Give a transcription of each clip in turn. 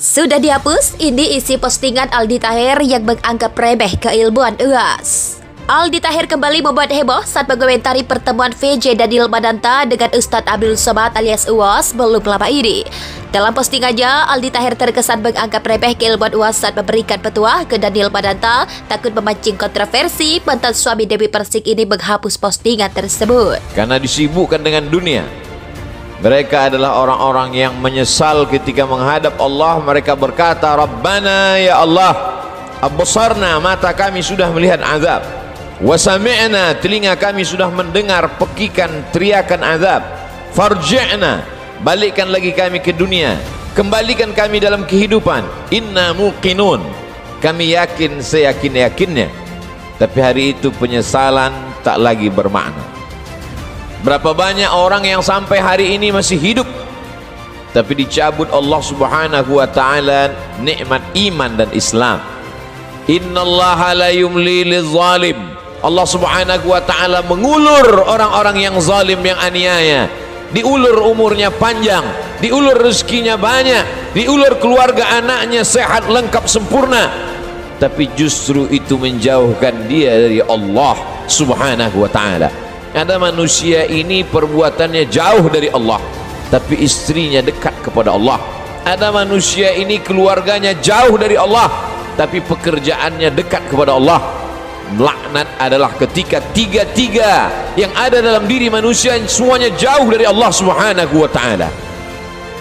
Sudah dihapus, ini isi postingan Aldi Taher yang menganggap remeh keilmuan UAS. Aldi Taher kembali membuat heboh saat mengomentari pertemuan VJ Daniel Mananta dengan Ustadz Abdul Somad alias UAS belum lama ini. Dalam postingannya, Aldi Taher terkesan menganggap remeh keilmuan UAS saat memberikan petua ke Daniel Mananta, takut memancing kontroversi. Mantan suami Dewi Persik ini menghapus postingan tersebut karena disibukkan dengan dunia. Mereka adalah orang-orang yang menyesal ketika menghadap Allah. Mereka berkata, Rabbana ya Allah, absarna, mata kami sudah melihat azab, wa sami'na, telinga kami sudah mendengar pekikan teriakan azab, farji'na, balikkan lagi kami ke dunia, kembalikan kami dalam kehidupan, inna muqinun, kami yakin seyakin-yakinnya. Tapi hari itu penyesalan tak lagi bermakna. Berapa banyak orang yang sampai hari ini masih hidup tapi dicabut Allah Subhanahu wa taala nikmat iman dan Islam. Innallaha la yumli lizalim. Allah Subhanahu wa taala mengulur orang-orang yang zalim, yang aniaya. Diulur umurnya panjang, diulur rezekinya banyak, diulur keluarga anaknya sehat lengkap sempurna. Tapi justru itu menjauhkan dia dari Allah Subhanahu wa taala. Ada manusia ini perbuatannya jauh dari Allah tapi istrinya dekat kepada Allah. Ada manusia ini keluarganya jauh dari Allah tapi pekerjaannya dekat kepada Allah. Laknat adalah ketika tiga-tiga yang ada dalam diri manusia semuanya jauh dari Allah Subhanahu wa taala.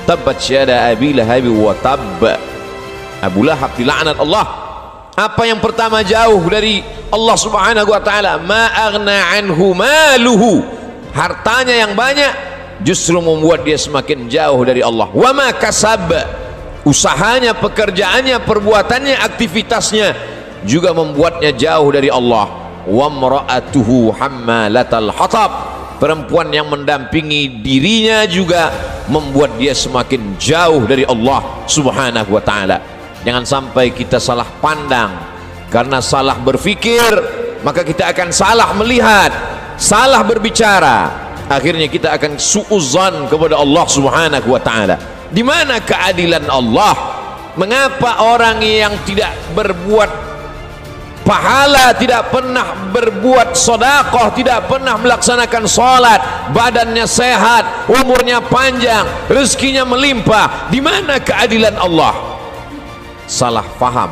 Tabbat syada Abi Lahab wa tabb. Abu Lahab dilaknat Allah. Apa yang pertama jauh dari Allah Subhanahu wa taala? Ma aghna anhu maluhu. Hartanya yang banyak justru membuat dia semakin jauh dari Allah. Wa ma kasab. Usahanya, pekerjaannya, perbuatannya, aktivitasnya juga membuatnya jauh dari Allah. Wa mra'atuhu hammalatal hatab. Perempuan yang mendampingi dirinya juga membuat dia semakin jauh dari Allah Subhanahu wa taala. Jangan sampai kita salah pandang. Karena salah berpikir maka kita akan salah melihat, salah berbicara, akhirnya kita akan suudzon kepada Allah Subhanahu wa taala. Di mana keadilan Allah? Mengapa orang yang tidak berbuat pahala, tidak pernah berbuat sedekah, tidak pernah melaksanakan salat, badannya sehat, umurnya panjang, rezekinya melimpah, di mana keadilan Allah? Salah faham,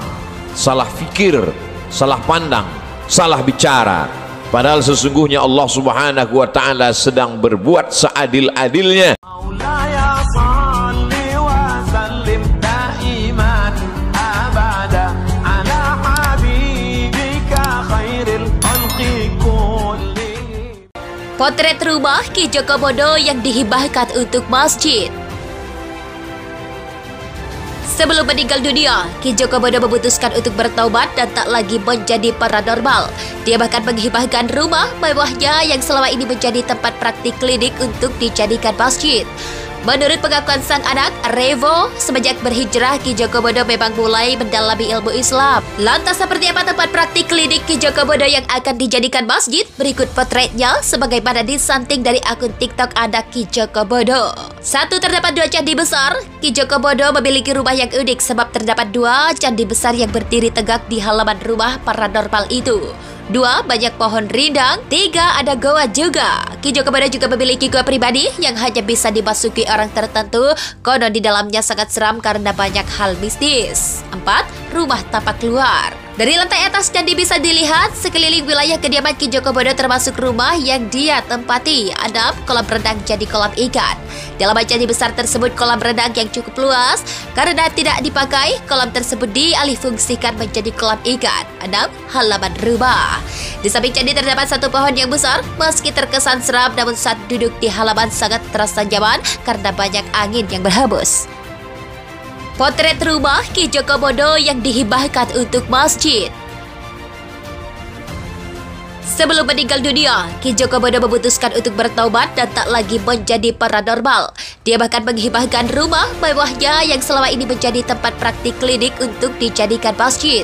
salah fikir, salah pandang, salah bicara. Padahal sesungguhnya Allah Subhanahu wa taala sedang berbuat seadil-adilnya. Potret rumah Ki Joko Bodo yang dihibahkan untuk masjid. Sebelum meninggal dunia, Ki Joko Bodo memutuskan untuk bertaubat dan tak lagi menjadi paranormal. Dia bahkan menghibahkan rumah mewahnya yang selama ini menjadi tempat praktik klinik untuk dijadikan masjid. Menurut pengakuan sang anak, Revo, semenjak berhijrah, Ki Joko Bodo memang mulai mendalami ilmu Islam. Lantas seperti apa tempat praktik klinik Ki Joko Bodo yang akan dijadikan masjid? Berikut potretnya sebagaimana disanting dari akun TikTok anak Ki Joko Bodo. 1. Terdapat 2 candi besar. Ki Joko Bodo memiliki rumah yang unik sebab terdapat 2 candi besar yang berdiri tegak di halaman rumah paranormal itu. 2. Banyak pohon rindang. 3. Ada goa juga. Ki Joko Bodo juga memiliki goa pribadi yang hanya bisa dimasuki orang tertentu. Konon di dalamnya sangat seram karena banyak hal mistis. 4. Rumah tapak luar. Dari lantai atas candi bisa dilihat sekeliling wilayah kediaman Ki Joko Bodo termasuk rumah yang dia tempati. 6. Kolam renang jadi kolam ikan. Dalam candi besar tersebut kolam renang yang cukup luas. Karena tidak dipakai, kolam tersebut dialihfungsikan menjadi kolam ikan. 6. Halaman rumah. Di samping candi terdapat 1 pohon yang besar. Meski terkesan seram, namun saat duduk di halaman sangat terasa nyaman karena banyak angin yang berhembus. Potret rumah Ki Joko Bodo yang dihibahkan untuk masjid. Sebelum meninggal dunia, Ki Joko Bodo memutuskan untuk bertaubat dan tak lagi menjadi paranormal. Dia bahkan menghibahkan rumah mewahnya yang selama ini menjadi tempat praktik klinik untuk dijadikan masjid.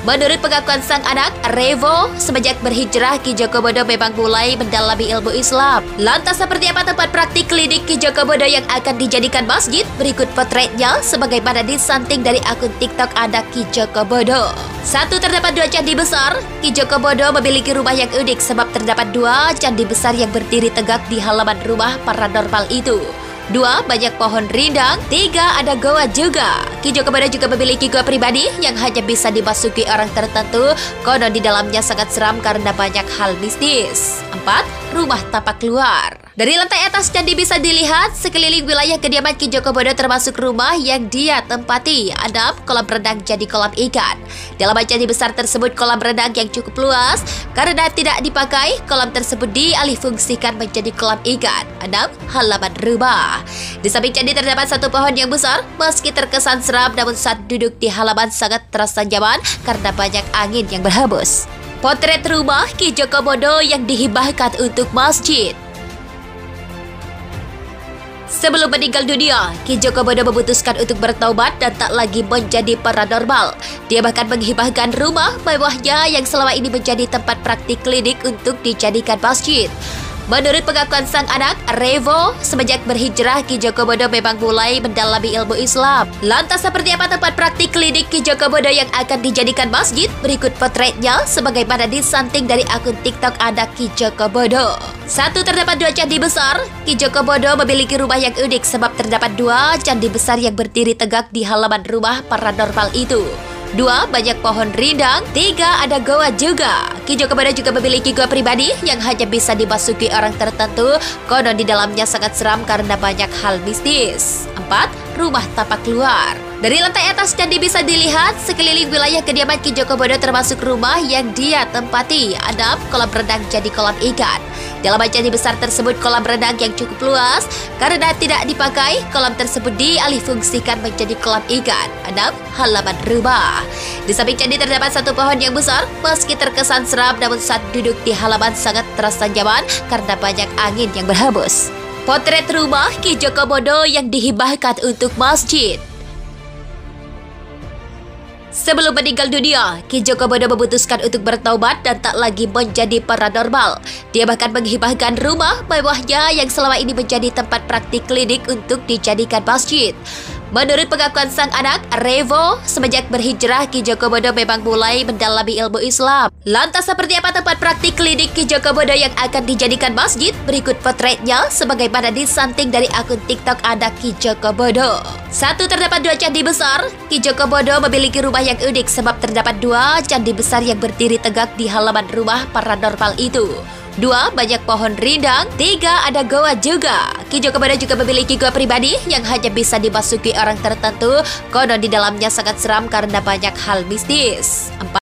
Menurut pengakuan sang anak, Revo, semenjak berhijrah, Ki Joko Bodo memang mulai mendalami ilmu Islam. Lantas seperti apa tempat praktik klinik Ki Joko Bodo yang akan dijadikan masjid? Berikut potretnya sebagaimana disanting dari akun TikTok anak Ki Joko Bodo. 1. Terdapat 2 candi besar. Ki Joko Bodo memiliki rumah yang unik sebab terdapat 2 candi besar yang berdiri tegak di halaman rumah paranormal itu. 2. Banyak pohon rindang. 3. Ada goa juga. Ki Joko Bodo juga memiliki goa pribadi yang hanya bisa dimasuki orang tertentu. Konon di dalamnya sangat seram karena banyak hal mistis. 4. Rumah tapak luar. Dari lantai atas candi bisa dilihat sekeliling wilayah kediaman Ki Joko Bodo termasuk rumah yang dia tempati. 6. Kolam renang jadi kolam ikan. Dalam candi besar tersebut kolam renang yang cukup luas. Karena tidak dipakai, kolam tersebut dialihfungsikan menjadi kolam ikan. 6. Halaman rumah. Di samping candi terdapat 1 pohon yang besar. Meski terkesan seram, namun saat duduk di halaman sangat terasa nyaman karena banyak angin yang berhembus. Potret rumah Ki Joko Bodo yang dihibahkan untuk masjid. Sebelum meninggal dunia, Ki Joko Bodo memutuskan untuk bertaubat dan tak lagi menjadi paranormal. Dia bahkan menghibahkan rumah mewahnya yang selama ini menjadi tempat praktik klinik untuk dijadikan masjid. Menurut pengakuan sang anak, Revo, semenjak berhijrah, Ki Joko Bodo memang mulai mendalami ilmu Islam. Lantas seperti apa tempat praktik klinik Ki Joko Bodo yang akan dijadikan masjid? Berikut potretnya sebagaimana disanting dari akun TikTok anak Ki Joko Bodo. 1. Terdapat 2 candi besar. Ki Joko Bodo memiliki rumah yang unik sebab terdapat 2 candi besar yang berdiri tegak di halaman rumah paranormal itu. 2. Banyak pohon rindang. 3. Ada goa juga. Ki Joko Bodo juga memiliki goa pribadi yang hanya bisa dimasuki orang tertentu. Konon di dalamnya sangat seram karena banyak hal mistis. 4. Rumah tapak luar. Dari lantai atas candi bisa dilihat sekeliling wilayah kediaman Ki Joko Bodo termasuk rumah yang dia tempati. 6. Kolam renang jadi kolam ikan. Dalam candi besar tersebut kolam renang yang cukup luas. Karena tidak dipakai, kolam tersebut dialihfungsikan menjadi kolam ikan. 6. Halaman rumah. Di samping candi terdapat 1 pohon yang besar. Meski terkesan seram, namun saat duduk di halaman sangat terasa nyaman karena banyak angin yang berhembus. Potret rumah Ki Joko Bodo yang dihibahkan untuk masjid. Sebelum meninggal dunia, Ki Joko Bodo memutuskan untuk bertaubat dan tak lagi menjadi paranormal. Dia bahkan menghibahkan rumah mewahnya yang selama ini menjadi tempat praktik klinik untuk dijadikan masjid. Menurut pengakuan sang anak, Revo, semenjak berhijrah, Ki Joko Bodo memang mulai mendalami ilmu Islam. Lantas seperti apa tempat praktik klinik Ki Joko Bodo yang akan dijadikan masjid? Berikut potretnya sebagaimana disanting dari akun TikTok anak Ki Joko Bodo. 1. Terdapat 2 candi besar. Ki Joko Bodo memiliki rumah yang unik sebab terdapat 2 candi besar yang berdiri tegak di halaman rumah paranormal itu. 2. Banyak pohon rindang. 3. Ada goa juga. Ki Joko Bodo juga memiliki goa pribadi yang hanya bisa dimasuki orang tertentu. Konon di dalamnya sangat seram karena banyak hal mistis. 4.